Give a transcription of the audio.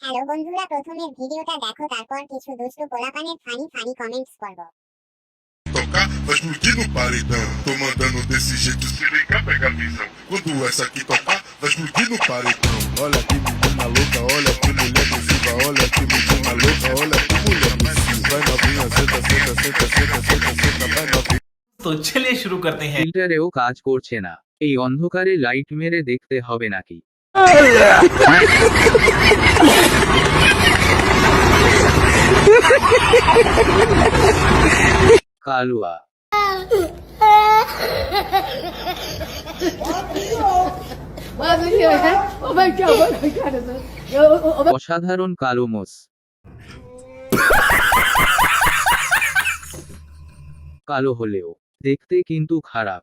Hello বন্ধুরা, প্রথমে ভিডিওটা দেখো, তারপর কিছু দুষ্টু পোলাপানের ফানি ফানি কমেন্টস করব। Tocar, vai explodir no paredão. Tô mandando desse jeito, se liga, pega a visão. Quando essa aqui tocar, vai explodir no paredão. Olha que menina louca, olha que mulher agressiva, olha que menina louca, olha que mulher agressiva. Vai novinha, senta, senta, senta, senta, senta, senta, vai novinha. तो चलिए शुरू करते हैं। ফিল্টারেও কাজ করছে না, এই অন্ধকারে লাইট মেরে দেখতে হবে নাকি? কালুয়া অসাধারণ কালো মোষ। কালো হলেও দেখতে কিন্তু খারাপ।